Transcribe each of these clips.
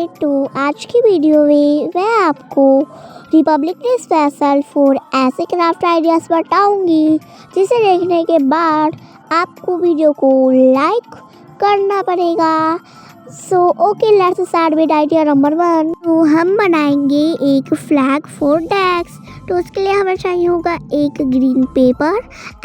तो आज की वीडियो में मैं आपको रिपब्लिक डे स्पेशल 4 ऐसे क्राफ्ट आइडियाज़ बताऊंगी जिसे देखने के बाद आपको वीडियो को लाइक करना पड़ेगा। So okay, let's start with idea number 1। तो हम बनाएंगे एक फ्लैग फॉर डेस्क। तो उसके लिए हमें चाहिए होगा एक ग्रीन पेपर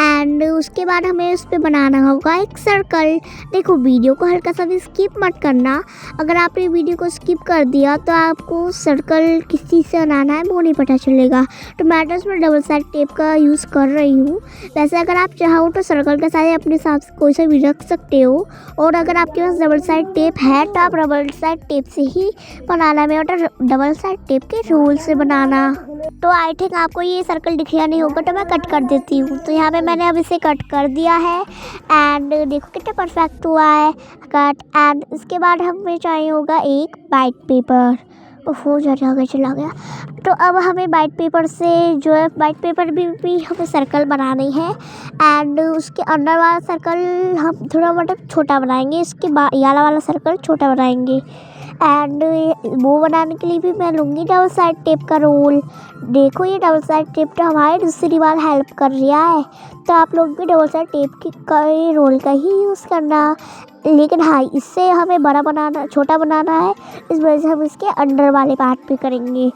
एंड उसके बाद हमें उस पर बनाना होगा एक सर्कल। देखो, वीडियो को हल्का सा भी स्किप मत करना। अगर आपने वीडियो को स्किप कर दिया तो आपको सर्कल किस चीज़ से बनाना है वो नहीं पता चलेगा। तो मैं तो उसमें डबल साइड टेप का यूज़ कर रही हूँ। वैसे अगर आप चाहो तो सर्कल का साइज अपने हिसाब से कोई सा भी रख सकते हो, और अगर आपके पास डबल साइड टेप है तो आप डबल साइड टेप से ही बनाना है, मतलब डबल साइड टेप के रूल से बनाना। तो आई थिंक आपको ये सर्कल दिख रहा नहीं होगा, तो मैं कट कर देती हूँ। तो यहाँ पे मैंने अब इसे कट कर दिया है एंड देखो कितना परफेक्ट हुआ है कट। एंड इसके बाद हमें चाहिए होगा एक वाइट पेपर। ओहो, ज़्यादा चला गया। तो अब हमें वाइट पेपर से जो है वाइट पेपर भी हमें सर्कल बनानी है एंड उसके अंदर वाला सर्कल हम थोड़ा मतलब छोटा बनाएंगे, इसके याला वाला सर्कल छोटा बनाएंगे। एंड वो बनाने के लिए भी मैं लूँगी डबल साइड टेप का रोल। देखो, ये डबल साइड टेप तो हमारी दूसरी बार हेल्प कर रहा है, तो आप लोग भी डबल साइड टेप के रोल का ही यूज़ करना। लेकिन हाँ, इससे हमें बड़ा बनाना, छोटा बनाना है, इस वजह से हम इसके अंदर वाले पार्ट पे करेंगे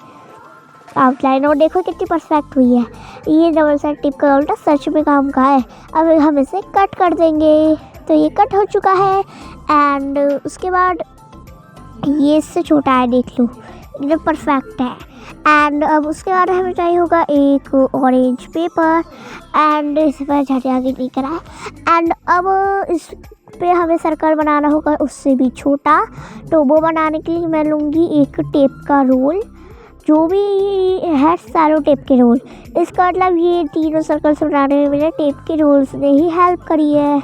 आउटलाइन। और देखो कितनी परफेक्ट हुई है। ये डबल साइड टेप का रोल सच में काम का है। अब हम इसे कट कर देंगे। तो ये कट हो चुका है एंड उसके बाद ये इससे छोटा है, देख लो एकदम परफेक्ट है। एंड अब उसके बाद हमें चाहिए होगा एक ऑरेंज पेपर एंड इस पर झटे आगे नहीं करा है। एंड अब इस पे हमें सर्कल बनाना होगा उससे भी छोटा। तो वो बनाने के लिए मैं लूँगी एक टेप का रोल, जो भी है सारों टेप के रोल। इसका मतलब ये तीनों सर्कल्स बनाने में मेरे टेप के रोल्स ने ही हेल्प करी है।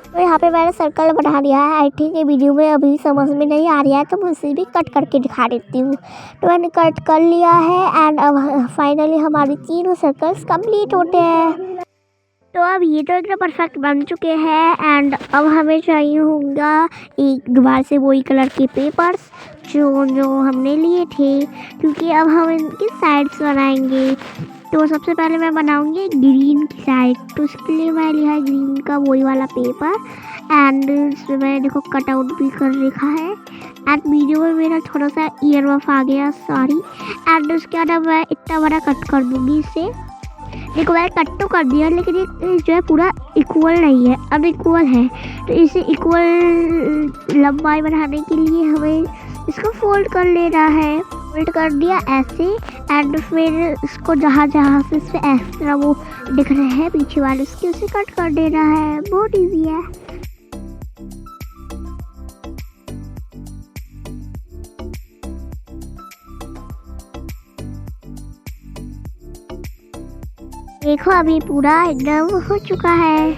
तो यहाँ पे मैंने सर्कल बना लिया है। आई थिंक ये वीडियो में अभी समझ में नहीं आ रहा है, तो मैं इसे भी कट करके दिखा देती हूँ। तो मैंने कट कर लिया है एंड अब फाइनली हमारे तीनों सर्कल्स कंप्लीट होते हैं। तो अब ये तो एकदम परफेक्ट बन चुके हैं एंड अब हमें चाहिए होगा एक दोबारा से वही कलर के पेपर्स जो हमने लिए थे, क्योंकि अब हम इनकी साइड्स बनाएंगे। तो सबसे पहले मैं बनाऊंगी ग्रीन की साइड। तो उसके लिए मैं लिया है ग्रीन का वही वाला पेपर एंड इसमें मैंने देखो कटआउट भी कर रखा है। एंड वीडियो में मेरा थोड़ा सा ईयर ऑफ आ गया, सॉरी। एंड उसके बाद अब मैं इतना बड़ा कट कर दूँगी इसे। देखो, मैंने कट तो कर दिया, लेकिन ये जो है पूरा इक्वल नहीं है, अनइक्वल है। तो इसे इक्वल लंबाई बढ़ाने के लिए हमें इसको फोल्ड कर लेना है। फोल्ड कर दिया ऐसे एंड फिर इसको जहाँ जहाँ से इस पर एक्स्ट्रा वो दिख रहे हैं पीछे वाले, उसके उसे कट कर देना है। बहुत ईजी है। देखो, अभी पूरा एकदम हो चुका है।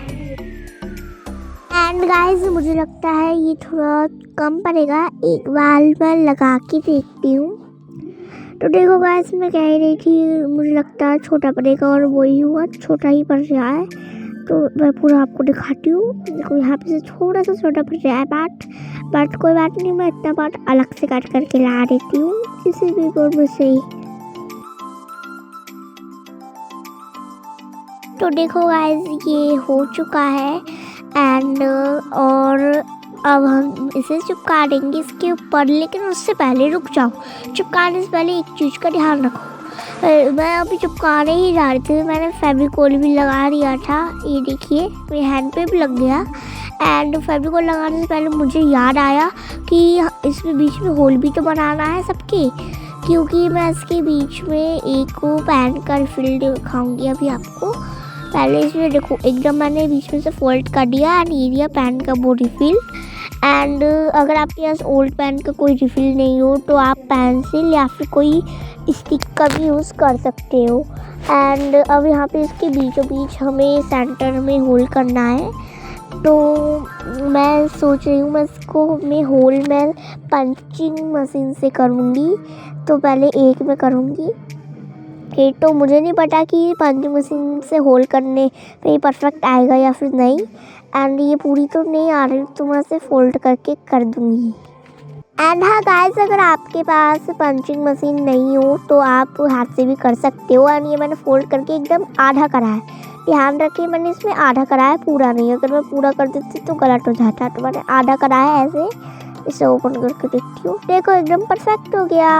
एंड गाइस, मुझे लगता है ये थोड़ा कम पड़ेगा, एक बार मैं लगा के देखती हूँ। तो देखो गाइस, मैं कह रही थी मुझे लगता है छोटा पड़ेगा और वही हुआ, छोटा ही पड़ रहा है। तो मैं पूरा आपको दिखाती हूँ। देखो, यहाँ पे से थोड़ा सा छोटा पड़ रहा है बट कोई बात नहीं, मैं इतना पार्ट अलग से काट करके ला देती हूँ किसी भी बोर्ड में से ही। तो देखो गाइस, ये हो चुका है एंड और अब हम इसे चिपका देंगे इसके ऊपर। लेकिन उससे पहले रुक जाओ, चिपकाने से पहले एक चीज़ का ध्यान रखो। मैं अभी चिपकाने ही जा रही थी, मैंने फेविकोल भी लगा दिया था। ये देखिए, मेरे हैंड पे भी लग गया। एंड फेविकोल लगाने से पहले मुझे याद आया कि इसमें बीच में होल भी तो बनाना है सबके, क्योंकि मैं इसके बीच में एक को पेन का रिफिल दिखाऊँगी अभी आपको। पहले इसमें देखो एकदम मैंने बीच में से फोल्ड कर दिया एंड ये दिया पेन का वो रिफिल। एंड अगर आपके पास ओल्ड पेन का कोई रिफिल नहीं हो तो आप पेंसिल या फिर कोई स्टिक का भी यूज़ कर सकते हो। एंड अब यहाँ पे इसके बीचों बीच हमें सेंटर में होल करना है। तो मैं सोच रही हूँ मैं इसको होल में पंचिंग मशीन से करूँगी। तो पहले एक में करूँगी, एक तो मुझे नहीं पता कि पंचिंग मशीन से होल करने पे ये परफेक्ट आएगा या फिर नहीं। एंड ये पूरी तो नहीं आ रही, तो मैं इसे फोल्ड करके कर दूँगी। एंड हाँ गाइस, अगर आपके पास पंचिंग मशीन नहीं हो तो आप हाथ से भी कर सकते हो। एंड ये मैंने फोल्ड करके एकदम आधा करा है। ध्यान रखिए मैंने इसमें आधा करा है, पूरा नहीं। अगर मैं पूरा कर देती तो गलत हो जाता, तो मैंने आधा करा है ऐसे। इसे ओपन करके देखती हूँ, देखो एकदम परफेक्ट हो गया।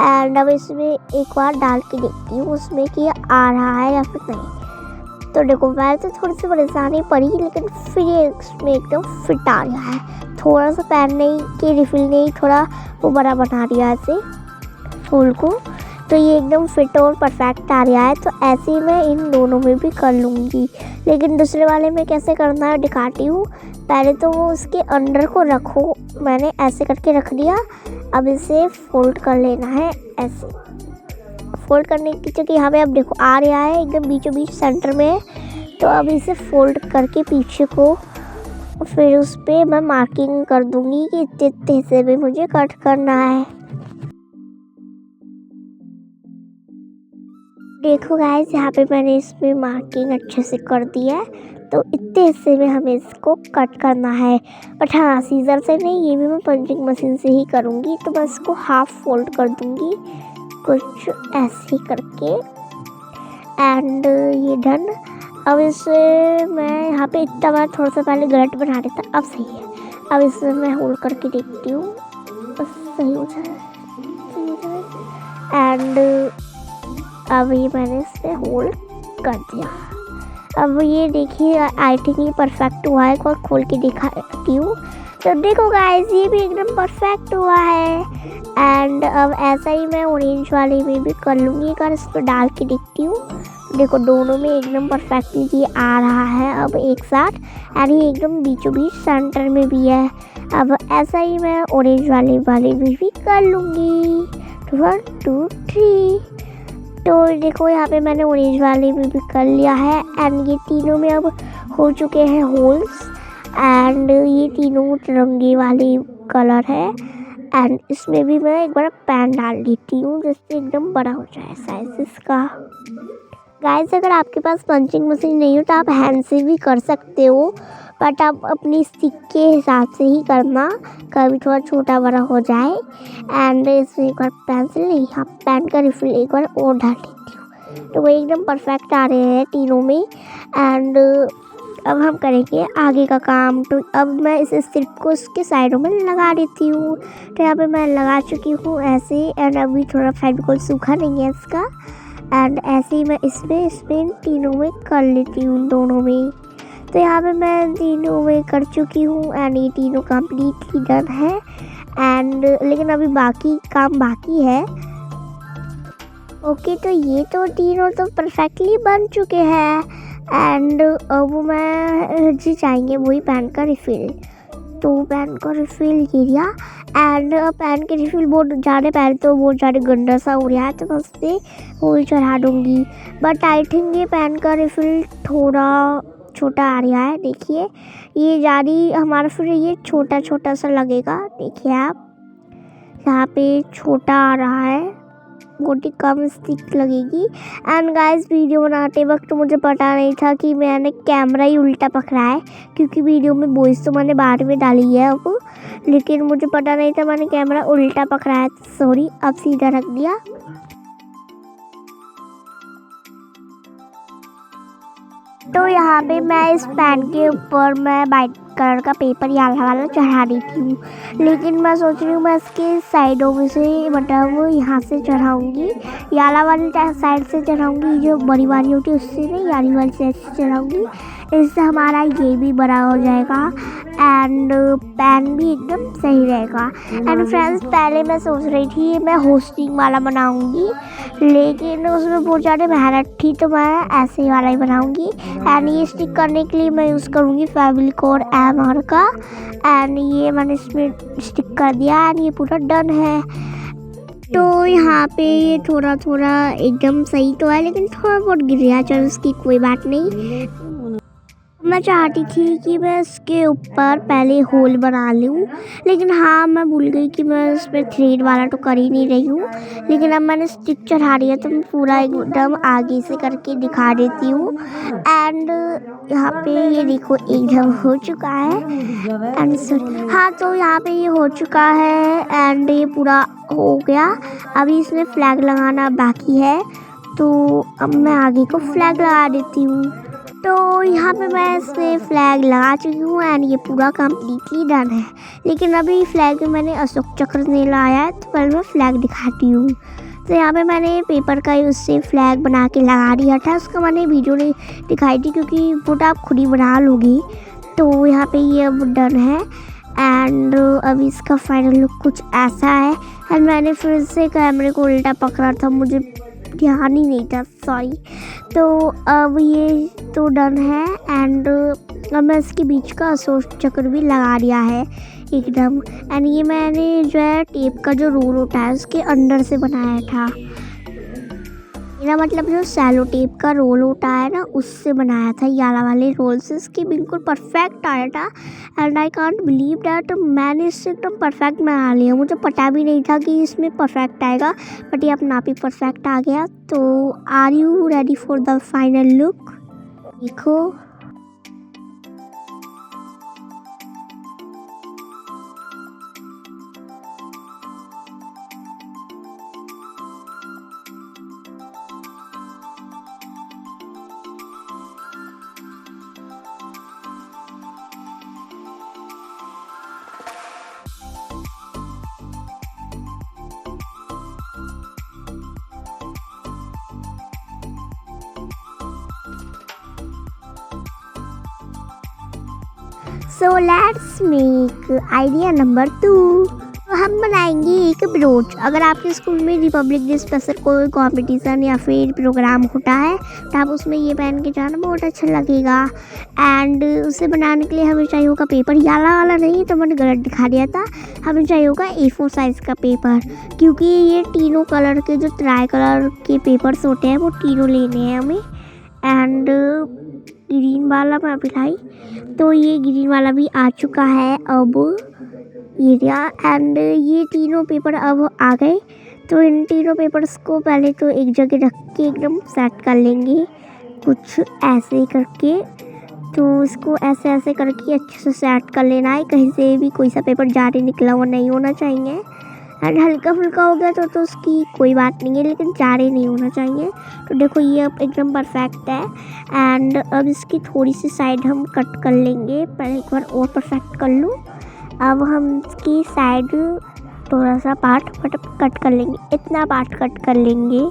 एंड अब इसमें एक बार डाल के देखती हूँ उसमें कि आ रहा है या फिर नहीं। तो देखो मैं तो थोड़ी सी परेशानी पड़ी, लेकिन फिर ये इसमें एकदम फिट आ गया है। थोड़ा सा पहनने की रिफिल ने थोड़ा वो बड़ा बना दिया ऐसे फूल को, तो ये एकदम फिट और परफेक्ट आ रहा है। तो ऐसे ही मैं इन दोनों में भी कर लूँगी, लेकिन दूसरे वाले में कैसे करना है दिखाती हूँ। पहले तो वो उसके अंदर को रखो, मैंने ऐसे करके रख दिया। अब इसे फोल्ड कर लेना है ऐसे। फोल्ड करने की जगह यहाँ पे अब देखो आ रहा है एकदम बीचों बीच सेंटर में। तो अब इसे फोल्ड करके पीछे को फिर उस पर मैं मार्किंग कर दूँगी कि इतने हिस्से में मुझे कट करना है। देखो गाइस, यहाँ पे मैंने इसमें मार्किंग अच्छे से कर दी है। तो इतने हिस्से में हमें इसको कट करना है। बट हाँ, सीजर से नहीं, ये भी मैं पंचिंग मशीन से ही करूँगी। तो मैं इसको हाफ फोल्ड कर दूँगी कुछ ऐसे ही करके। एंड ये डन। अब इसे मैं यहाँ पे इतना बार थोड़ा सा पहले गलत बना देता, अब सही है। अब इसमें मैं होल्ड करके देखती हूँ, बस सही हो जाए, सही हो जाए। एंड अब ये मैंने इसे होल्ड कर दिया। अब ये देखिए, आई थिंक ये परफेक्ट हुआ है। एक बार खोल के दिखाती हूँ। तो देखो गाइस, ये भी एकदम परफेक्ट हुआ है। एंड अब ऐसा ही मैं ऑरेंज वाले में भी कर लूँगी। एक बार इस पर डाल के देखती हूँ। देखो दोनों में एकदम परफेक्टली ये आ रहा है अब एक साथ। एंड ये एकदम बीचों बीच सेंटर में भी है। अब ऐसा ही मैं ऑरेंज वाले में भी कर लूँगी। 1 2 3। तो देखो यहाँ पे मैंने ऑरेंज वाले में भी कर लिया है। एंड ये तीनों में अब हो चुके हैं होल्स। एंड ये तीनों तिरंगे वाले कलर है। एंड इसमें भी मैं एक बार पेन डाल देती हूँ, जिससे एकदम बड़ा हो जाए साइज इसका। गाइस, अगर आपके पास पंचिंग मशीन नहीं हो तो आप हैंड से भी कर सकते हो, बट आप अपनी स्टिक के हिसाब से ही करना, कभी थोड़ा छोटा बड़ा हो जाए। एंड इसमें एक बार पेंसिल नहीं, हाँ पेन का रिफिल एक बार और डाल देती हूँ। तो वो एकदम परफेक्ट आ रहे हैं तीनों में। एंड अब हम करेंगे आगे का काम। तो अब मैं इस स्ट्रिप को उसके साइडों में लगा देती हूँ। तो यहाँ पे मैं लगा चुकी हूँ ऐसे। एंड अभी थोड़ा फेविकोल सूखा नहीं है इसका। एंड ऐसे ही मैं इसमें तीनों में कर लेती हूँ, दोनों में। तो यहाँ पे मैं तीनों में कर चुकी हूँ। एंड ये तीनों कम्प्लीटली डन है। एंड लेकिन अभी बाकी काम बाकी है। ओके, तो ये तो तीनों तो परफेक्टली बन चुके हैं। एंड अब मैं जी चाहेंगे वही पेन का रिफिल। तो पेन का रिफिल ये दिया। एंड पेन के रिफिल बहुत ज़्यादा, पहले तो बहुत ज़्यादा गंदा सा हो रहा है, तो मैं उस पर वही चढ़ा दूँगी। बट आई थिंक ये पेन का रिफिल थोड़ा छोटा आ रहा है। देखिए ये जारी हमारा फिर ये छोटा छोटा सा लगेगा। देखिए आप यहाँ पे छोटा आ रहा है, बहुत ही कम स्टिक लगेगी। एंड गाइस, वीडियो बनाते वक्त मुझे पता नहीं था कि मैंने कैमरा ही उल्टा पकड़ा है, क्योंकि वीडियो में वॉइस तो मैंने बाद में डाली है अब, लेकिन मुझे पता नहीं था मैंने कैमरा उल्टा पकड़ा है। सॉरी, अब सीधा रख दिया। तो यहाँ पे मैं इस पेन के ऊपर मैं वाइट कलर का पेपर याला वाला चढ़ा देती हूँ, लेकिन मैं सोच रही हूँ मैं इसके साइडों में से मतलब यहाँ से चढ़ाऊँगी, याला वाली साइड से चढ़ाऊँगी, जो बड़ी वाली होती है उससे नहीं, याली वाली साइड से चढ़ाऊँगी। इससे हमारा ये भी बड़ा हो जाएगा एंड पेन भी एकदम सही रहेगा। एंड फ्रेंड्स, पहले मैं सोच रही थी मैं होस्टिंग वाला बनाऊँगी, लेकिन उसमें बहुत ज़्यादा मेहनत थी, तो मैं ऐसे ही वाला ही बनाऊँगी। एंड ये स्टिक करने के लिए मैं यूज़ करूँगी फेविकोल एमआर का। एंड ये मैंने इसमें स्टिक कर दिया एंड ये पूरा डन है। तो यहाँ पे ये थोड़ा थोड़ा एकदम सही तो है, लेकिन थोड़ा बहुत गिर रहा है, चलो उसकी कोई बात नहीं। मैं चाहती थी कि मैं इसके ऊपर पहले होल बना लूँ, लेकिन हाँ मैं भूल गई कि मैं इसमें थ्रेड वाला तो कर ही नहीं रही हूँ। लेकिन अब मैंने स्टिक चढ़ा दिया तो मैं पूरा एकदम आगे से करके दिखा देती हूँ। एंड यहाँ पे ये देखो एकदम हो चुका है। एंड सॉरी, हाँ तो यहाँ पे ये हो चुका है एंड ये पूरा हो गया। अभी इसमें फ्लैग लगाना बाकी है, तो अब मैं आगे को फ्लैग लगा देती हूँ। तो यहाँ पे मैं इसमें फ्लैग लगा चुकी हूँ एंड ये पूरा कम्प्लीटली डन है। लेकिन अभी फ्लैग में मैंने अशोक चक्र नहीं लाया है, तो पहले मैं फ्लैग दिखाती हूँ। तो यहाँ पे मैंने पेपर का ही उससे फ्लैग बना के लगा दिया था। उसका मैंने वीडियो नहीं दिखाई थी क्योंकि वो तो आप खुद ही बना लोगी। तो यहाँ पे ये अब डन है एंड अभी इसका फाइनल लुक कुछ ऐसा है। एंड मैंने फिर से कैमरे को उल्टा पकड़ा था, मुझे ध्यान ही नहीं था, सॉरी। तो अब ये तो डन है एंड अब मैं इसके बीच का अशोक चक्र भी लगा दिया है एकदम। एंड ये मैंने जो है टेप का जो रोल होता है उसके अंदर से बनाया था। मेरा मतलब जो सैलो टेप का रोल होता है ना, उससे बनाया था। याला वाले रोल से इसके बिल्कुल परफेक्ट आया था and I can't believe that मैंने इससे एकदम परफेक्ट बना लिया। मुझे पता भी नहीं था कि इसमें परफेक्ट आएगा, बट ये अपना आप ही परफेक्ट आ गया। तो are you ready for the final look? देखो so let's make idea number 2। हम बनाएंगे एक ब्रोच। अगर आपके स्कूल में रिपब्लिक डे स्पेशल कोई कंपटीशन या फिर प्रोग्राम होता है तो आप उसमें ये पहन के जाना बहुत अच्छा लगेगा। एंड उसे बनाने के लिए हमें चाहिए होगा पेपर। याला वाला नहीं, तो मैंने गलत दिखा दिया था। हमें चाहिए होगा A4 साइज़ का पेपर, क्योंकि ये तीनों कलर के जो ट्राई कलर के पेपर्स होते हैं वो तीनों लेने हैं हमें। एंड ग्रीन वाला मैं अभी लाई, तो ये ग्रीन वाला भी आ चुका है अब ये दिया। एंड ये तीनों पेपर अब आ गए। तो इन तीनों पेपर्स को पहले तो एक जगह रख के एकदम सेट कर लेंगे कुछ ऐसे करके। तो इसको ऐसे ऐसे करके अच्छे से सेट कर लेना है, कहीं से भी कोई सा पेपर ज़्यादा निकला हुआ नहीं होना चाहिए। एंड हल्का फुल्का हो गया तो उसकी कोई बात नहीं है, लेकिन ज़्यादा नहीं होना चाहिए। तो देखो ये अब एकदम परफेक्ट है। एंड अब इसकी थोड़ी सी साइड हम कट कर लेंगे। पहले एक बार और परफेक्ट कर लूँ। अब हम इसकी साइड थोड़ा सा पार्ट कट कर लेंगे, इतना पार्ट कट कर लेंगे।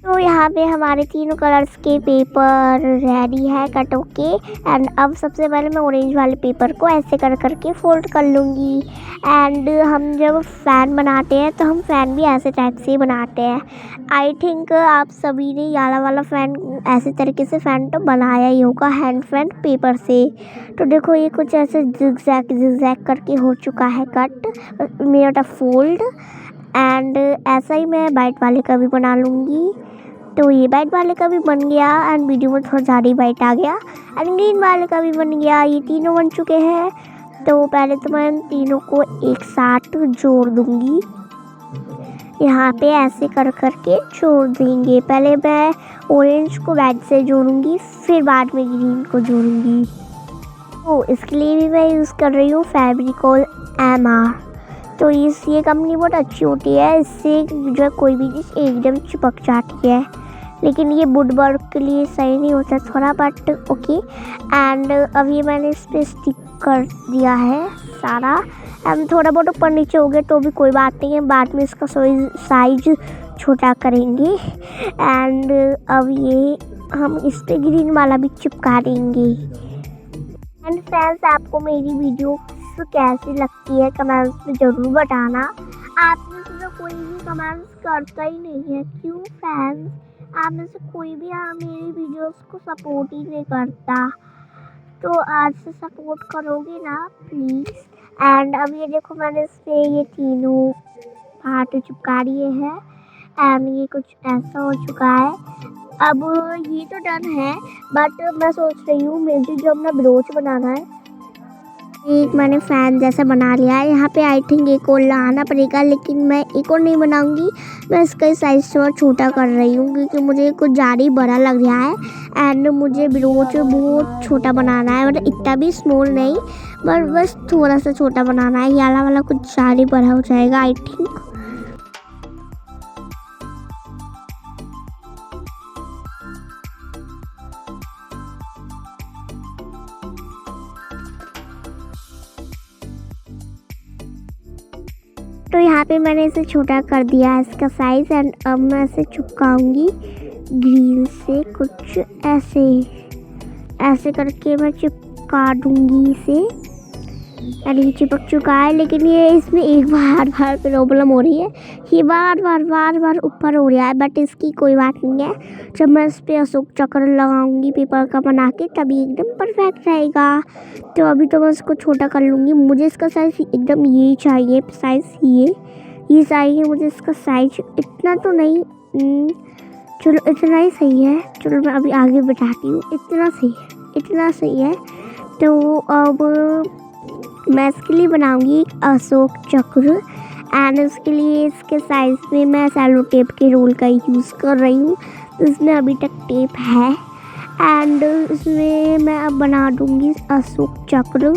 तो यहाँ पे हमारे तीनों कलर्स के पेपर रेडी है कट होके। एंड अब सबसे पहले मैं ऑरेंज वाले पेपर को ऐसे कर करके फोल्ड कर लूँगी। एंड हम जब फ़ैन बनाते हैं तो हम फ़ैन भी ऐसे टाइप से ही बनाते हैं। आई थिंक आप सभी ने याला वाला फ़ैन ऐसे तरीके से फ़ैन तो बनाया ही होगा, हैंड फ़ैन पेपर से। तो देखो ये कुछ ऐसे जिगजैग करके हो चुका है कट, मेरा फोल्ड। एंड ऐसा ही मैं वाइट वाले का भी बना लूँगी। तो ये वाइट वाले का भी बन गया एंड वीडियो में थोड़ा ज़्यादा ही वाइट आ गया। एंड ग्रीन वाले का भी बन गया। ये तीनों बन चुके हैं। तो पहले तो मैं तीनों को एक साथ जोड़ दूँगी, यहाँ पे ऐसे कर करके जोड़ देंगे। पहले मैं ऑरेंज को वाइट से जोड़ूँगी, फिर बाद में ग्रीन को जोड़ूँगी। तो इसके लिए भी मैं यूज़ कर रही हूँ फेविकोल MR। तो ये कंपनी बहुत अच्छी होती है, इससे जो है कोई भी चीज़ एकदम चिपक जाती है। लेकिन ये वुड वर्क के लिए सही नहीं होता थोड़ा, बट ओके। एंड अब ये मैंने इस पर स्टिक कर दिया है सारा। एंड थोड़ा बहुत ऊपर नीचे हो गया तो भी कोई बात नहीं है, बाद में इसका साइज छोटा करेंगे। एंड अब ये हम इस पर ग्रीन वाला भी चिपका देंगे। एंड फ्रेंड्स, आपको मेरी वीडियो कैसी लगती है कमेंट्स में ज़रूर बताना। आप में से तो कोई भी कमेंट्स करता ही नहीं है, क्यों फ्रेंड्स? आप में से कोई भी मेरी वीडियोस को सपोर्ट ही नहीं करता, तो आज से सपोर्ट करोगे ना प्लीज़। एंड अब ये देखो मैंने इस पे ये तीनों पार्ट चिपका दिए हैं एंड ये कुछ ऐसा हो चुका है। अब ये तो डन है, बट मैं सोच रही हूँ मुझे जो अपना ब्रोच बनाना है, एक मैंने फैन जैसा बना लिया है। यहाँ पे आई थिंक एक और लगाना पड़ेगा, लेकिन मैं एक और नहीं बनाऊंगी, मैं इसका साइज थोड़ा छोटा कर रही हूँ क्योंकि मुझे कुछ ज़्यादा ही बड़ा लग रहा है एंड मुझे ब्रोच बहुत छोटा बनाना है, मतलब इतना भी स्मॉल नहीं, बस थोड़ा सा छोटा बनाना है। ये वाला कुछ ज़्यादा बड़ा हो जाएगा आई थिंक। तो यहाँ पे मैंने इसे छोटा कर दिया है इसका साइज़ एंड अब मैं इसे चिपकाऊंगी ग्रीन से कुछ ऐसे करके मैं चिपका दूंगी इसे। एंड ये चिपक चुका है, लेकिन ये इसमें एक बार प्रॉब्लम हो रही है, ये बार ऊपर हो रहा है, बट इसकी कोई बात नहीं है। जब मैं इस पर अशोक चक्र लगाऊंगी पेपर का बना के तभी एकदम परफेक्ट रहेगा। तो अभी तो मैं इसको छोटा कर लूँगी, मुझे इसका साइज़ एकदम यही चाहिए, साइज़ ये चाहिए मुझे इसका साइज, इतना तो नहीं, चलो इतना ही सही है। चलो मैं अभी आगे बढ़ाती हूँ, इतना सही है। तो अब मैं इसके लिए बनाऊंगी एक अशोक चक्र एंड उसके लिए इसके साइज में मैं सेलो टेप के रोल का यूज़ कर रही हूँ। तो इसमें अभी तक टेप है एंड इसमें मैं अब बना दूंगी अशोक चक्र।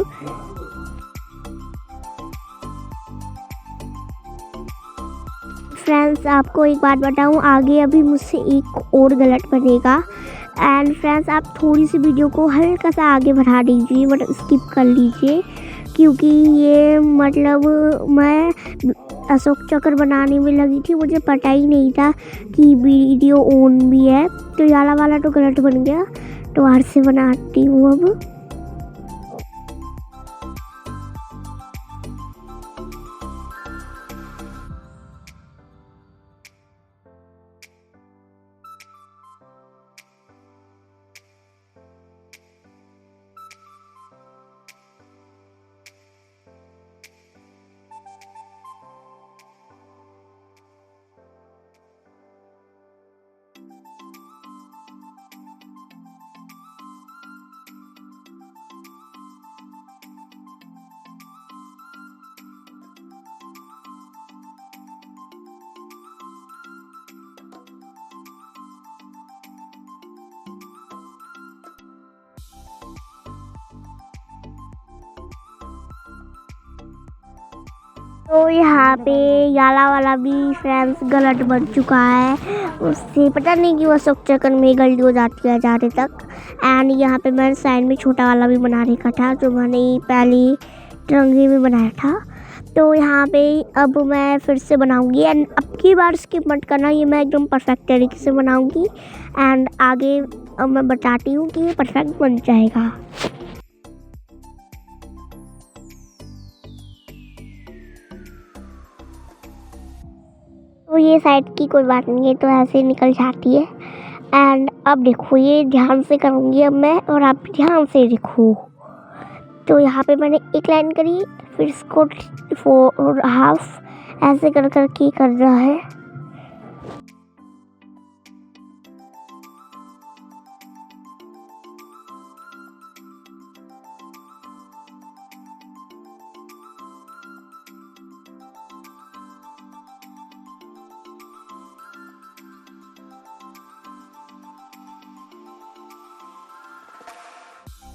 फ्रेंड्स आपको एक बात बताऊँ, आगे अभी मुझसे एक और गलत बनेगा एंड फ्रेंड्स आप थोड़ी सी वीडियो को हल्का सा आगे बढ़ा दीजिए, मतलब स्किप कर लीजिए, क्योंकि ये मतलब मैं अशोक चक्र बनाने में लगी थी, मुझे पता ही नहीं था कि वीडियो ऑन भी है। तो याला वाला तो गलत बन गया, तो हाथ से बनाती हूँ अब। तो यहाँ पे याला वाला भी फ्रेंड्स गलत बन चुका है, उससे पता नहीं कि वो अशोक चक्र में गलती हो जाती है जाने तक। एंड यहाँ पे मैंने साइड में छोटा वाला भी बना रखा था, जो मैंने पहले तिरंगे में बनाया था। तो यहाँ पे अब मैं फिर से बनाऊंगी एंड अब की बार स्किप मत करना, ये मैं एकदम परफेक्ट तरीके से बनाऊंगी एंड आगे अब मैं बताती हूँ कि ये परफेक्ट बन जाएगा। तो ये साइड की कोई बात नहीं है, तो ऐसे ही निकल जाती है। एंड अब देखो ये ध्यान से करूँगी अब मैं, और आप ध्यान से देखो। तो यहाँ पे मैंने एक लाइन करी, फिर इसको 4.5 ऐसे कर के करना है।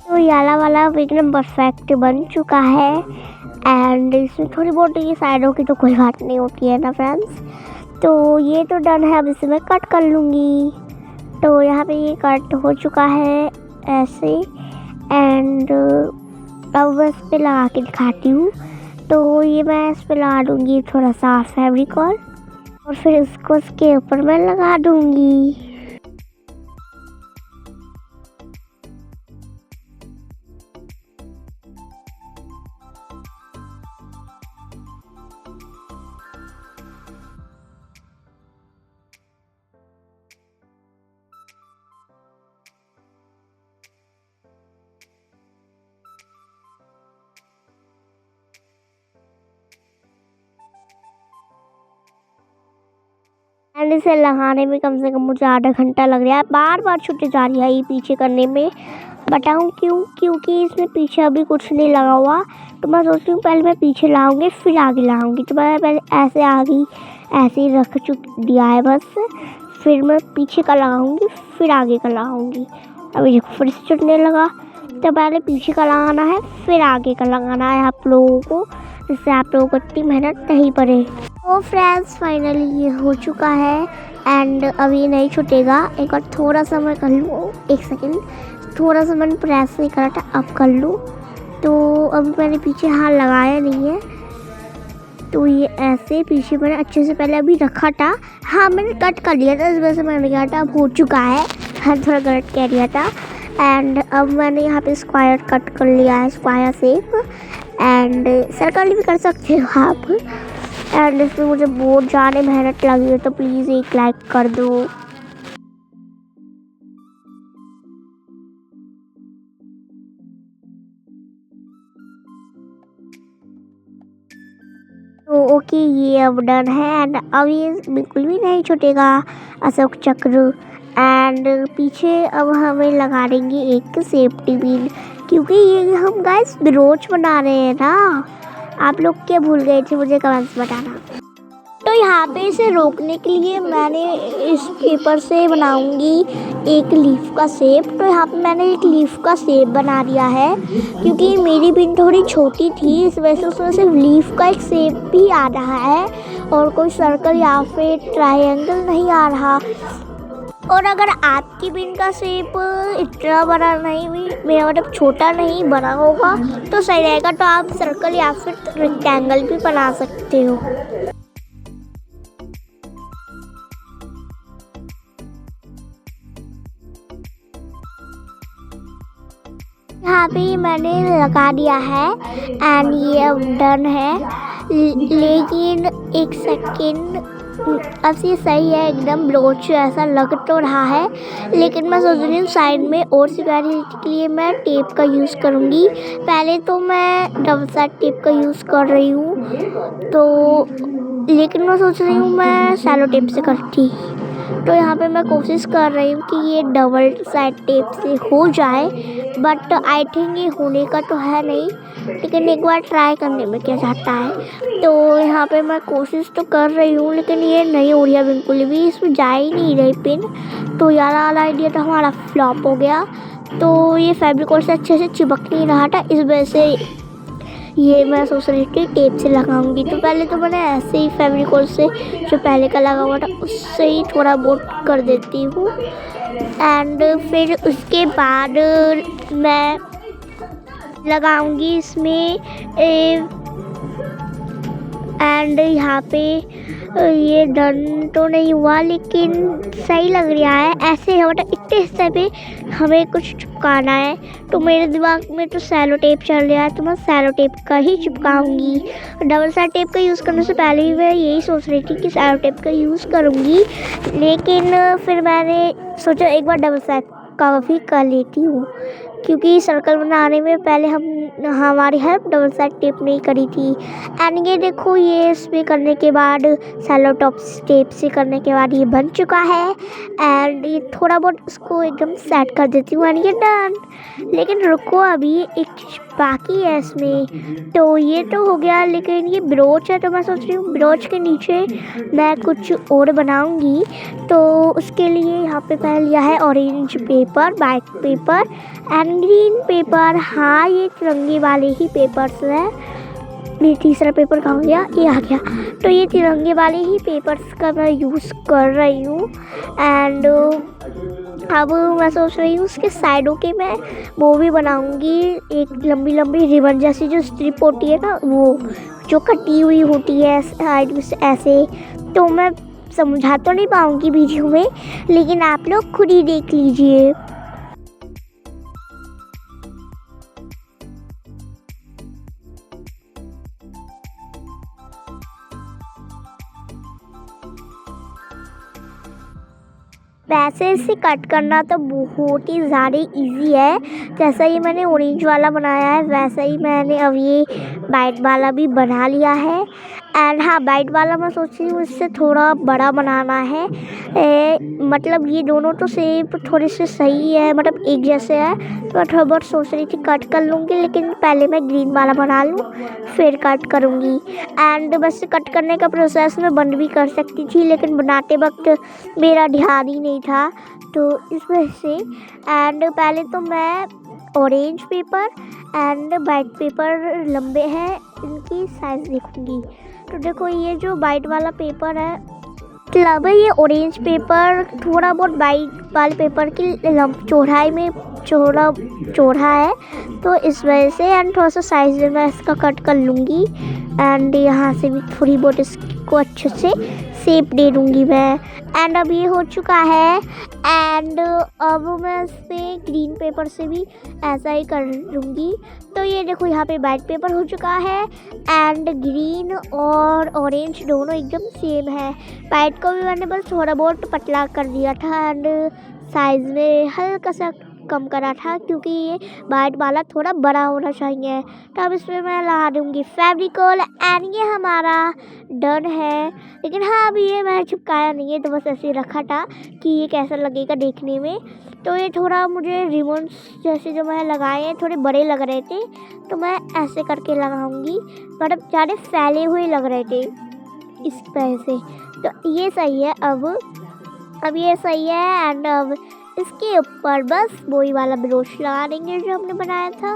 तो याला वाला एकदम परफेक्ट बन चुका है एंड इसमें थोड़ी बहुत ये साइडों की तो कोई बात नहीं होती है ना फ्रेंड्स। तो ये तो डन है, अब इसे मैं कट कर लूँगी। तो यहाँ पे ये कट हो चुका है ऐसे एंड अब मैं इस पर लगा के दिखाती हूँ। तो ये मैं इस पर लगा दूँगी थोड़ा सा फेविकॉल और फिर इसको इसके ऊपर मैं लगा दूँगी। एंड इसे लगाने में कम से कम मुझे आधा घंटा लग रहा है। बार बार छुट्टी जा रही है ये पीछे करने में। बताऊँ क्यों? क्योंकि इसमें पीछे अभी कुछ नहीं लगा हुआ। तो मैं सोच रही हूँ पहले मैं पीछे लाऊंगी फिर आगे लाऊंगी। तो मैं पहले ऐसे आगे ऐसे ही रख दिया है बस। फिर मैं पीछे का लगाऊंगी फिर आगे का लगाऊंगी। अभी देखो फिर से छूटने लगा। तो पहले पीछे का लगाना है फिर आगे का लगाना है आप लोगों को, जिससे आप लोगों को इतनी मेहनत नहीं पड़े। तो फ्रेंड्स फाइनली ये हो चुका है एंड अभी नहीं छूटेगा। एक बार थोड़ा सा मैं कर लूँ, 1 सेकेंड, थोड़ा सा मैंने प्रेस नहीं करा था, अब कर लूँ। तो अभी मैंने पीछे हाथ लगाया नहीं है। तो ये ऐसे पीछे मैंने अच्छे से पहले अभी रखा था। हाँ मैंने कट कर लिया था, इस वजह से मैंने कहा था अब हो चुका है। हाँ थोड़ा गलत कह दिया था। एंड अब मैंने यहाँ पे स्क्वायर कट कर लिया है, स्क्वायर शेप। एंड सर्कल भी कर सकते हो आप। एंड इसमें मुझे बहुत ज़्यादा मेहनत लगी है, तो प्लीज़ एक लाइक कर दो। तो ओके ये अब डन है एंड अब ये बिल्कुल भी नहीं छूटेगा अशोक चक्र। एंड पीछे अब हमें लगा देंगे एक सेफ्टी पिन, क्योंकि ये हम गाइस ब्रोच बना रहे हैं ना। आप लोग क्या भूल गए थे मुझे कमेंट्स बताना। तो यहाँ पे इसे रोकने के लिए मैंने इस पेपर से बनाऊंगी एक लीफ का शेप। तो यहाँ पे मैंने एक लीफ का शेप बना दिया है, क्योंकि मेरी पिन थोड़ी छोटी थी, इस वजह से उसमें सिर्फ लीफ का एक शेप भी आ रहा है और कोई सर्कल या फिर ट्रायंगल नहीं आ रहा। और अगर आपकी पिन का शेप इतना बड़ा नहीं, मेरा मतलब छोटा नहीं बड़ा होगा तो सही रहेगा। तो आप सर्कल या फिर रेक्टेंगल भी बना सकते हो। यहाँ पे मैंने लगा दिया है एंड ये अब डन है। लेकिन 1 सेकेंड, अब ये सही है एकदम ब्रोच ऐसा लग तो रहा है। लेकिन मैं सोच रही हूँ साइड में और सिक्योरिटी के लिए मैं टेप का यूज़ करूँगी। पहले तो मैं डबल साइड टेप का यूज़ कर रही हूँ, तो लेकिन मैं सोच रही हूँ मैं सैलो टेप से करती। तो यहाँ पे मैं कोशिश कर रही हूँ कि ये डबल साइड टेप से हो जाए, बट आई थिंक ये होने का तो है नहीं, लेकिन एक बार ट्राई करने में क्या जाता है। तो यहाँ पे मैं कोशिश तो कर रही हूँ लेकिन ये नहीं हो रही है बिल्कुल भी, इसमें जा ही नहीं रही पिन। तो यार वाला आइडिया तो हमारा फ्लॉप हो गया। तो ये फैब्रिकोल से अच्छे से चिपक नहीं रहा था, इस वजह से ये मैं सोच रही थी टेप से लगाऊंगी। तो पहले तो मैंने ऐसे ही फैब्रिकोल से जो पहले का लगा हुआ था उससे ही थोड़ा बहुत कर देती हूँ। एंड फिर उसके बाद मैं लगाऊंगी इसमें एंड यहाँ पे ये डन तो नहीं हुआ लेकिन सही लग रहा है। ऐसे मतलब इतने हिस्से पे हमें कुछ चिपकाना है। तो मेरे दिमाग में तो सैलो टेप चल रहा है, तो मैं सैलो टेप का ही चिपकाऊंगी। डबल साइड टेप का यूज़ करने से पहले ही मैं यही सोच रही थी कि सैलो टेप का यूज़ करूँगी, लेकिन फिर मैंने सोचा एक बार डबल साइड का भी कर लेती हूँ, क्योंकि सर्कल बनाने में पहले हमारी हेल्प डबल साइड टेप नहीं करी थी। एंड ये देखो ये इसमें करने के बाद सैलो टॉप टेप से करने के बाद ये बन चुका है। एंड ये थोड़ा बहुत उसको एकदम सेट कर देती हूँ एंड ये डन। लेकिन रुको अभी एक चीज़ बाकी है इसमें। तो ये तो हो गया, लेकिन ये ब्रोच है, तो मैं सोच रही हूँ ब्रोच के नीचे मैं कुछ और बनाऊँगी। तो उसके लिए यहाँ पे पहले लिया है orange paper, white paper and green pepper. हाँ ये तिरंगे वाले ही पेपर्स हैं। ये तीसरा पेपर कहाँ गया? ये आ गया। तो ये तिरंगे वाले ही पेपर्स का मैं यूज़ कर रही हूँ। एंड अब मैं सोच रही हूँ उसके साइडों के मैं वो भी बनाऊँगी, एक लंबी लंबी रिबन जैसी जो स्ट्रिप होती है ना, वो जो कटी हुई होती है साइड में से ऐसे। तो मैं समझा तो नहीं पाऊँगी वीडियो में, लेकिन आप लोग खुद ही देख लीजिए। वैसे इसे कट करना तो बहुत ही ज़्यादा इजी है। जैसा ही मैंने ऑरेंज वाला बनाया है वैसा ही मैंने अब ये वाइट वाला भी बना लिया है। एंड हाँ, वाइट वाला मैं सोच रही हूँ इससे थोड़ा बड़ा बनाना है। मतलब ये दोनों तो शेप थोड़े से सही है, मतलब एक जैसे है। तो मैं थोड़ा बहुत सोच रही थी कट कर लूँगी, लेकिन पहले मैं ग्रीन वाला बना लूँ फिर कट करूँगी। एंड बस कट करने का प्रोसेस मैं बंद भी कर सकती थी, लेकिन बनाते वक्त मेरा ध्यान ही नहीं था, तो इस वजह से। एंड पहले तो मैं orange paper and white paper लंबे हैं इनकी साइज़ देखूँगी। तो देखो ये जो वाइट वाला पेपर है, मतलब ये ऑरेंज पेपर थोड़ा बहुत वाइट वाले पेपर की चौड़ाई में चौड़ा है, तो इस वजह से। एंड थोड़ा सा साइज में मैं इसका कट कर लूँगी। एंड यहाँ से भी थोड़ी बहुत इसको अच्छे से शेप दे दूँगी मैं। एंड अब ये हो चुका है। एंड अब मैं इस पर ग्रीन पेपर से भी ऐसा ही कर लूँगी। तो ये देखो यहाँ पे वाइट पेपर हो चुका है एंड ग्रीन और ऑरेंज दोनों एकदम सेम है। वाइट को भी मैंने बस थोड़ा बहुत पतला कर दिया था एंड साइज़ में हल्का सा कम करा था, क्योंकि ये वाइट वाला थोड़ा बड़ा होना चाहिए। तो अब इसमें मैं लगा दूँगी फेविकोल एंड ये हमारा डन है। लेकिन हाँ, अभी ये मैंने चिपकाया नहीं है, तो बस ऐसे ही रखा था कि ये कैसा लगेगा देखने में। तो ये थोड़ा मुझे रिबन्स जैसे जो मैं लगाए हैं थोड़े बड़े लग रहे थे, तो मैं ऐसे करके लगाऊंगी, मतलब ज़्यादा फैले हुए लग रहे थे इस वजह से। तो ये सही है। अब ये सही है। एंड अब इसके ऊपर बस वही वाला ब्रोच लगा देंगे जो हमने बनाया था।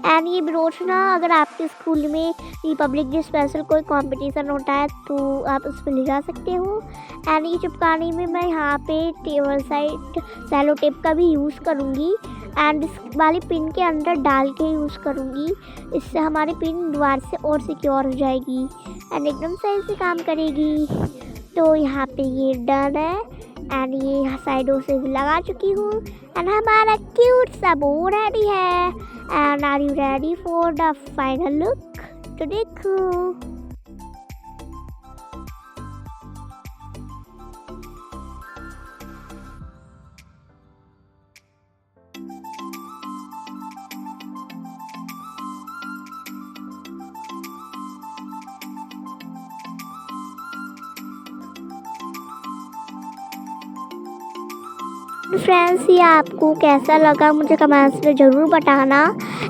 एंड ये ब्रोच ना, अगर आपके स्कूल में रिपब्लिक डे स्पेशल कोई कंपटीशन होता है तो आप उस पर लगा सकते हो। एंड ये चिपकाने में मैं यहाँ पे टेबल साइड सेलो टेप का भी यूज़ करूँगी एंड इस वाली पिन के अंदर डाल के यूज़ करूँगी। इससे हमारी पिन दोबारा से और सिक्योर हो जाएगी एंड एकदम सही से काम करेगी। तो यहाँ पे ये डन है एंड ये साइडों से भी लगा चुकी हूँ एंड हमारा क्यूट सा बोर्ड रेडी है। And are you ready for the final look? तो देखो, फ्रेंड्स ये आपको कैसा लगा मुझे कमेंट्स में ज़रूर बताना।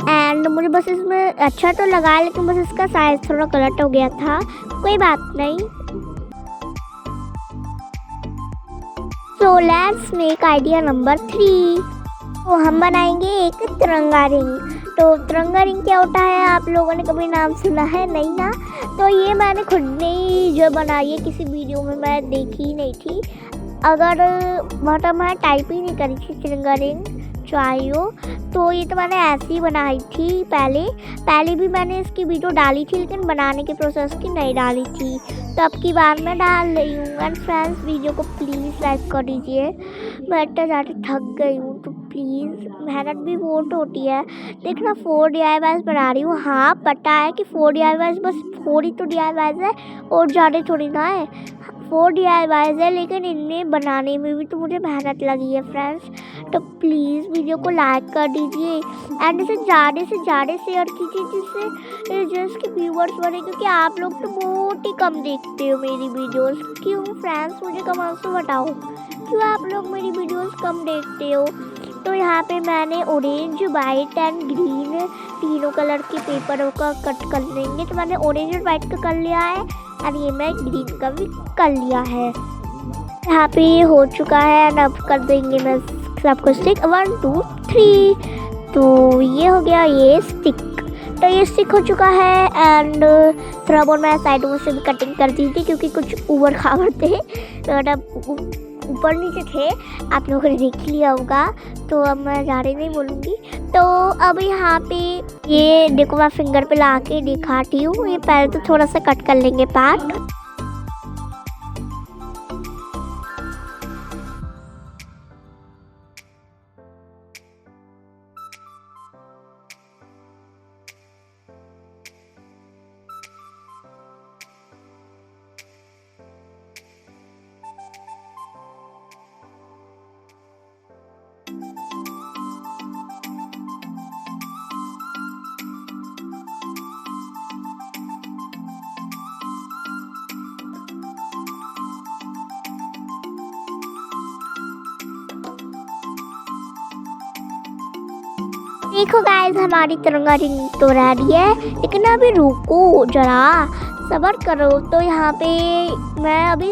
एंड मुझे बस इसमें अच्छा तो लगा, लेकिन बस इसका साइज़ थोड़ा गलत हो गया था, कोई बात नहीं। सो लेट्स मेक आइडिया नंबर 3। तो हम बनाएंगे एक तिरंगा रिंग। तो तिरंगा रिंग क्या होता है, आप लोगों ने कभी नाम सुना है? नहीं ना। तो ये मैंने खुद ने ही जो बनाई है, किसी वीडियो में मैं देखी ही नहीं थी। अगर मतलब मैं टाइप ही नहीं करी थी तिरंगा रिंग चाहिए, तो ये तो मैंने ऐसे ही बनाई थी। पहले भी मैंने इसकी वीडियो डाली थी, लेकिन बनाने के प्रोसेस की नहीं डाली थी, तो अब की बार मैं डाल रही हूँ। एंड फ्रेंड्स वीडियो को प्लीज़ लाइक कर दीजिए, मैं इतना ज़्यादा थक गई हूँ, तो प्लीज़, मेहनत भी बहुत होती है। देखना 4 DIYs बना रही हूँ। हाँ पता है कि 4 DIYs बस 4 ही तो DIYs है और ज़्यादा थोड़ी ना है। 4 DIYs है, लेकिन इनमें बनाने में भी तो मुझे मेहनत लगी है फ्रेंड्स। तो प्लीज़ वीडियो को लाइक कर दीजिए एंड इसे ज़्यादा से ज़्यादा शेयर कीजिए, जिससे जो इसके व्यूवर्स बढ़े, क्योंकि आप लोग तो बहुत ही कम देखते हो मेरी वीडियोस। क्यों फ्रेंड्स, मुझे कमेंट्स में बताओ क्यों आप लोग मेरी वीडियोस कम देखते हो। तो यहाँ पे मैंने ऑरेंज, वाइट एंड ग्रीन तीनों कलर के पेपरों का कट कर लेंगे। तो मैंने ऑरेंज और वाइट का कर लिया है और ये मैं ग्रीन का भी कर लिया है। यहाँ पे ये हो चुका है एंड अब कर देंगे मैं सबको स्टिक 1 2 3। तो ये हो गया ये स्टिक। तो ये स्टिक हो चुका है एंड थोड़ा बहुत मैं साइडों से भी कटिंग कर दी थी, क्योंकि कुछ ऊबड़ खाबड़ थे, मतलब ऊपर नीचे थे, आप लोगों ने देख लिया होगा, तो अब मैं ज़्यादा नहीं बोलूँगी। तो अब यहाँ पे ये देखो मैं फिंगर पे ला के दिखाती हूँ। ये पहले तो थोड़ा सा कट कर लेंगे पार्ट। देखो गाइस, हमारी तिरंगा रिंग तो रेडी है, लेकिन अभी रुको जरा, सब्र करो। तो यहाँ पे मैं अभी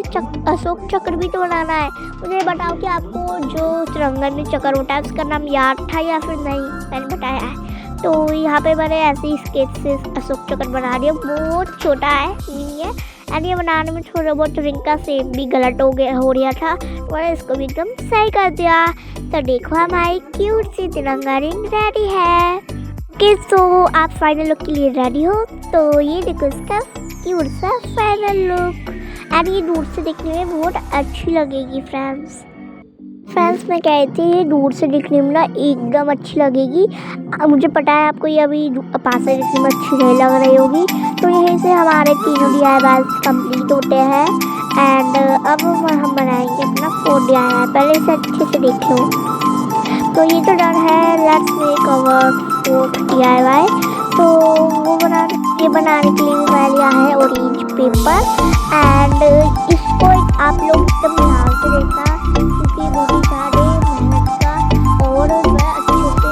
अशोक चक्र भी तो बनाना है। मुझे बताओ कि आपको जो तिरंगा में चक्र होता है उसका नाम याद था या फिर नहीं, मैंने बताया है। तो यहाँ पे मैंने ऐसे ही स्केच से अशोक चक्र बना दिया, बहुत छोटा है, नहीं है। एंड ये बनाने में थोड़ा बहुत रिंग का शेप भी गलत हो रहा था, तो मैंने इसको भी एकदम सही कर दिया। तो देखो हमारी क्यूट सी तिरंगा रिंग रेडी है। ओके, तो आप फाइनल लुक के लिए रेडी हो? तो ये देखो इसका क्यूट सा फाइनल लुक, एंड ये दूर से देखने में बहुत अच्छी लगेगी फ्रेंड्स। मैं कहती है दूर से दिखने में ना एकदम अच्छी लगेगी। मुझे पता है आपको ये अभी पास से दिखने में अच्छी नहीं लग रही होगी। तो यहीं से हमारे तीनों DIY कंप्लीट होते हैं, एंड अब हम बनाएंगे अपना 4th DIY। पहले इसे अच्छे से देख लो। तो ये तो डन है, let's make our 4th DIY। तो वो बनाने के लिए मैं लिया है ऑरेंज पेपर, एंड इसको आप लोग एकदम ध्यान से देखना, क्योंकि बहुत सारे मेहनत का और अच्छे से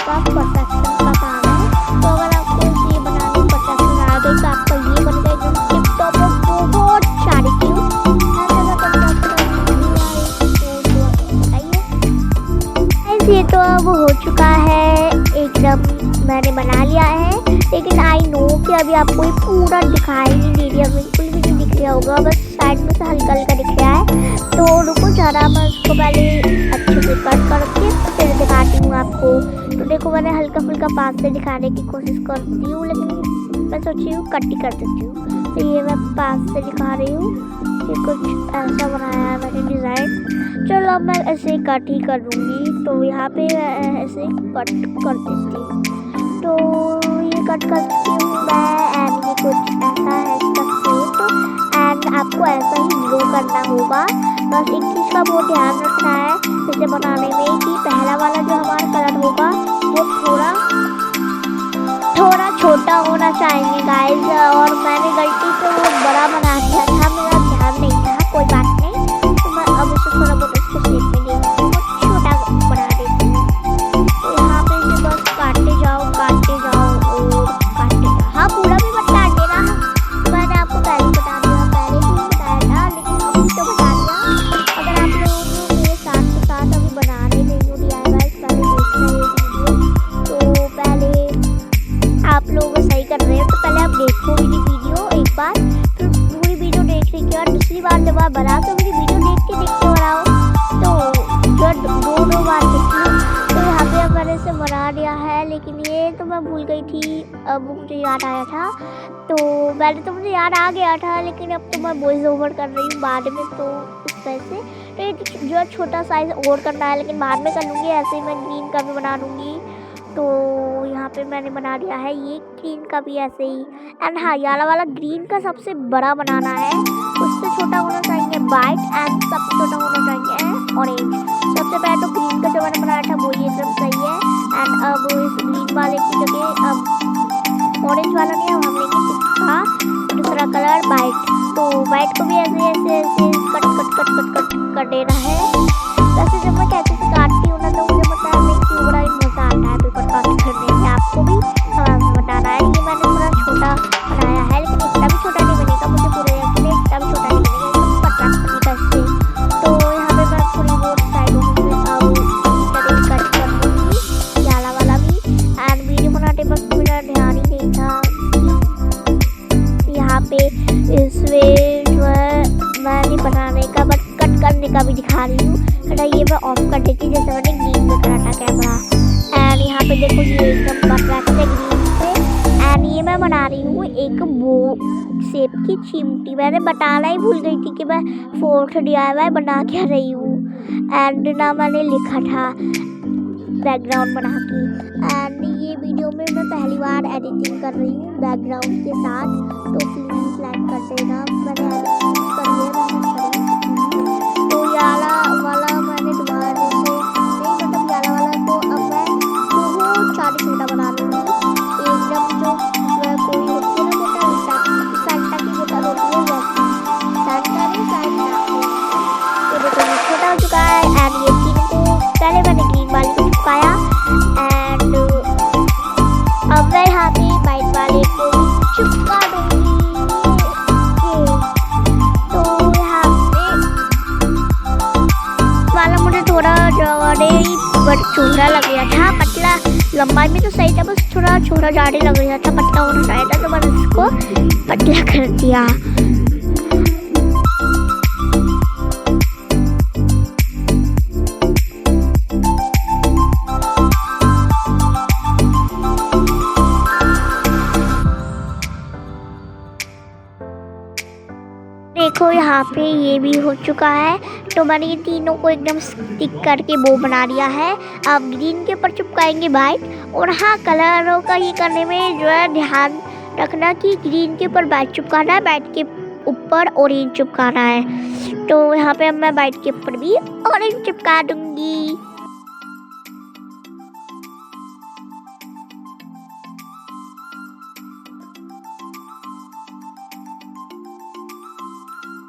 परफेक्शन का काम है। तो अगर आपको ये बनाने में परफेक्शन आ गई तो आपका ये बनेगा एकदम टिप टॉप और बहुत सारे क्यूट। ये तो अब हो चुका है एकदम, मैंने बना लिया है। लेकिन आई नो कि अभी आपको ये पूरा दिखाई नहीं दे रहा, बिल्कुल भी नहीं दिख रहा होगा, बस साइड में से हल्का हल्का दिख रहा है। तो रुको जरा, मैं उसको पहले अच्छे से कट करके फिर दिखाती हूँ आपको। तो देखो मैंने हल्का फुल्का पास से दिखाने की कोशिश करती हूँ, लेकिन मैं सोची हूँ कट ही कर देती हूँ। तो ये मैं पास से दिखा रही हूँ कि कुछ ऐसा बनाया है मैंने डिज़ाइन। चलो अब मैं ऐसे कट ही कर दूँगी। तो यहाँ पे ऐसे कट कर देती हूँ। तो ये कट करती हूँ मैं, एंड ये कुछ ऐसा है इसका शेप, एंड आपको ऐसा ही ग्रो करना होगा। बस एक चीज़ का बहुत ध्यान रखना है इसे बनाने में कि पहला वाला जो हमारा कलर होगा वो थोड़ा छोटा होना चाहिए गाइस। और मैंने गलती से वो बड़ा बना दिया था, मेरा ध्यान नहीं था, कोई बात नहीं। तो मैं अब उसे थोड़ा बहुत उसके शेप में देती हूँ, छोटा बना देती हूँ। तो यहाँ पे इसे बस काटते जाओ और काटते जाओ। हाँ, पूरा भी मत काट देना, मैंने आपको पहले बता दिया, पहले भी बताया था, लेकिन अभी तो बता दिया। अगर आप लोग मेरे साथ के साथ अभी बना रहे नहीं हो DIY, पहले देख रहे हो वीडियो, तो पहले आप लोग सही कर रहे हो, तो पहले आप देखो मेरी वीडियो एक बार, फिर पूरी वीडियो देखने के बाद दूसरी बार जब आप बनाओ तो मेरी वीडियो देखते बनाओ। तो जब दो बार देखी, तो यहाँ पे अब मैंने इसे बना दिया है। लेकिन ये तो मैं भूल गई थी, अब मुझे याद आया था। तो पहले तो मुझे याद आ गया था, लेकिन अब तो मैं वॉइस ओवर कर रही हूँ बाद में, तो इस वजह से तो ये जो छोटा साइज़ और करना है, लेकिन बाद में कर लूँगी। ऐसे ही मैं ग्रीन का भी बना लूँगी। तो यहाँ पे मैंने बना दिया है ये ग्रीन का भी ऐसे ही। एंड हाँ, ये वाला ग्रीन का सबसे बड़ा बनाना है, उससे छोटा होना चाहिए वाइट, एंड सबसे छोटा होना चाहिए ऑरेंज। सबसे पहले तो ग्रीन का जो मैंने बनाया था वो ये एकदम सही है। एंड अब इस ग्रीन वाले की जगह अब ऑरेंज वाला नहीं, अब हम लेंगे इसका दूसरा कलर वाइट। तो वाइट को भी ऐसे ऐसे ऐसे कट कर देना है। वैसे जब मैं कैसे से काटती हूँ ना, तो मुझे पता है नहीं क्यों बड़ा मज़ा आता है पेपर कट करने में, आपको भी बताना है। ये मैंने थोड़ा छोटा बनाया है, लेकिन इतना भी छोटा नहीं बनेगा, मुझे पूरे इतना भी छोटा नहीं बनेगा, एकदम पतला बनेगा इससे। तो यहाँ पे मैं थोड़ी बहुत साइडों में अब कट कर दूँगी याला वाला भी। एंड वीडियो बनाते वक्त मेरा ध्यान ही नहीं था। यहाँ पे इसमें जो है मैंने बनाने का बट कट करने का भी दिखा रही हूँ। ये मैं ऑफ कर देती हूँ, जैसे मैंने ग्रीन में करा था कैमरा। एंड यहाँ पे देखो ये एकदम परफेक्ट है ग्रीन से। एंड ये मैं बना रही हूँ एक बो शेप की चिमटी। मैंने बताना ही भूल गई थी कि मैं 4th DIY बना क्या रही हूँ, एंड ना मैंने लिखा था बैकग्राउंड बना के। एंड ये वीडियो में मैं पहली बार एडिटिंग कर रही हूँ बैकग्राउंड के साथ, तो प्लीज़ लाइक कर देना। मैंने एडिटिंग कर लिया, तो याला वाला मैंने दोबारा से नहीं, मतलब याला वाला तो अब मैं बहुत छोटा बना लूँगी एकदम। जो कोई होती है ना मोटा सैंटा की मोटा होती है वैसे सैंटा। तो देखो ये छोटा हो चुका है। एंड ये तीन को पहले मैंने ग्रीन वाले को चिपकाया, एंड चौड़ा लग रहा था, पतला लंबाई में तो सही था, बस थोड़ा चौड़ा ज़्यादा लग रहा था, पतला होना चाहिए था, तो मैंने इसको पतला कर दिया। देखो यहाँ पे ये भी हो चुका है, तो मैंने ये तीनों को एकदम स्टिक करके वो बना दिया है। अब ग्रीन के ऊपर चिपकाएंगे वाइट, और हाँ कलरों का ये करने में जो है ध्यान रखना कि ग्रीन के ऊपर वाइट चिपकाना है, वाइट के ऊपर ऑरेंज चिपकाना है। तो यहाँ पे अब मैं वाइट के ऊपर भी ऑरेंज चिपका दूंगी।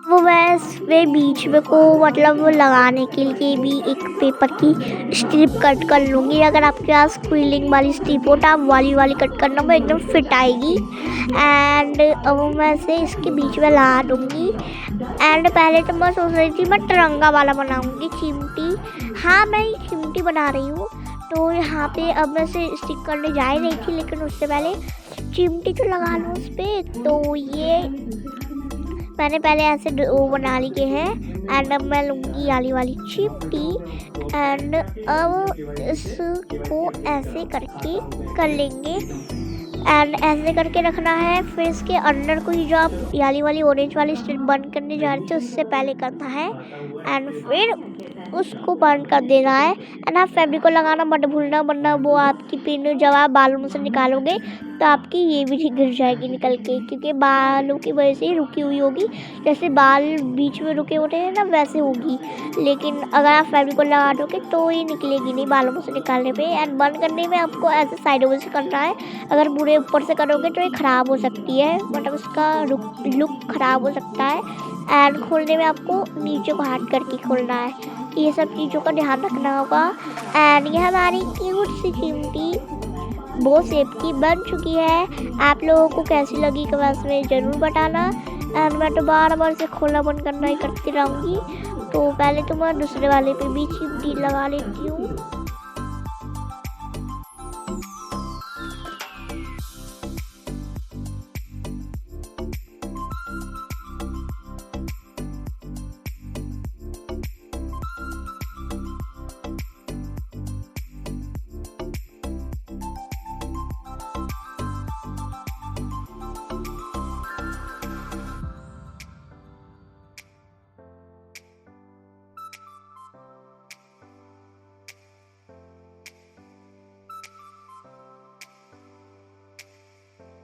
वो वे बीच में को मतलब वो लगाने के लिए भी एक पेपर की स्ट्रिप कट कर लूँगी। अगर आपके पास क्विलिंग वाली स्ट्रिप हो तो आप वाली कट करना, वो एकदम फिट आएगी। एंड अब मैं से इसके बीच में लगा दूँगी। एंड पहले तो मैं सोच रही थी मैं तिरंगा वाला बनाऊँगी, चिमटी। हाँ मैं ये चिमटी बना रही हूँ। तो यहाँ पे अब मैं से स्टिक करने जा ही रही थी, लेकिन उससे पहले चिमटी तो लगा लूँ उस पर। तो ये मैंने पहले ऐसे वो बना लिए हैं। एंड अब मैं लूँगी आली वाली चिमटी। एंड अब इसको ऐसे करके कर लेंगे, एंड ऐसे करके रखना है। फिर इसके अंदर को ही जो आप याली वाली ऑरेंज वाली स्ट्रिप बंद करने जा रहे थे उससे पहले करना है, एंड फिर उसको बंद कर देना है। एंड आप फैब्रिक को लगाना मत भूलना, वरना वो आपकी पिन जब आप बालों से निकालोगे तो आपकी ये भी गिर जाएगी निकल के, क्योंकि बालों की वजह से रुकी हुई होगी। जैसे बाल बीच में रुके होते हैं ना, वैसे होगी। लेकिन अगर आप फैब्रिक को लगा दोगे तो ये निकलेगी नहीं बालों से निकालने पे। एंड बंद करने में आपको ऐसे साइडों से करना है। अगर पूरे ऊपर से करोगे तो ये ख़राब हो सकती है, मतलब उसका लुक ख़राब हो सकता है। एंड खोलने में आपको नीचे को हाथ करके खोलना है। ये सब चीज़ों का ध्यान रखना होगा। एंड ये हमारी क्यूट सी चिमटी बो शेप की बन चुकी है। आप लोगों को कैसी लगी कमेंट्स में ज़रूर बताना। एंड मैं तो बार से खोलना बंद करना ही करती रहूँगी। तो पहले तो मैं दूसरे वाले पे भी चिमटी लगा लेती हूँ।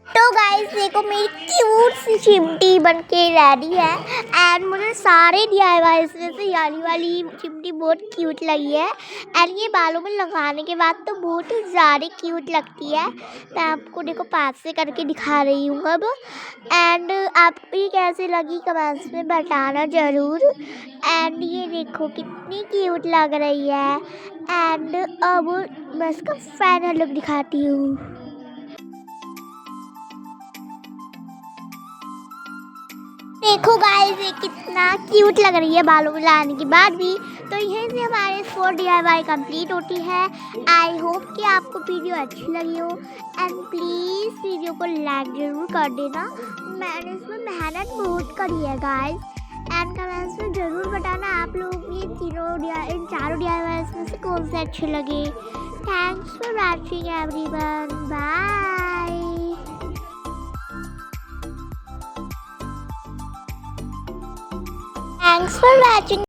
तो गाइस देखो मेरी क्यूट सी चिमटी बनके रेडी है। एंड मुझे सारे DIYs में से याली वाली चिमटी बहुत क्यूट लगी है। एंड ये बालों में लगाने के बाद तो बहुत ही ज़्यादा क्यूट लगती है। मैं आपको देखो पास से करके दिखा रही हूँ अब। एंड आपको ये कैसे लगी कमेंट्स में बताना ज़रूर। एंड ये देखो कितनी क्यूट लग रही है। एंड अब मैं इसका फाइनल लुक दिखाती हूँ। देखो गाइस ये कितना क्यूट लग रही है बालों में लगाने के बाद भी। तो यहीं से हमारे 4 DIY कंप्लीट होती है। आई होप कि आपको वीडियो अच्छी लगी हो। एंड प्लीज़ वीडियो को लाइक ज़रूर कर देना। मैंने इसमें मेहनत बहुत करी है गाइस। एंड कमेंट्स में ज़रूर बताना आप लोगों को इन चारों DIYs में से कौन से अच्छे लगे। Thanks for watching everyone, bye. Thanks for watching.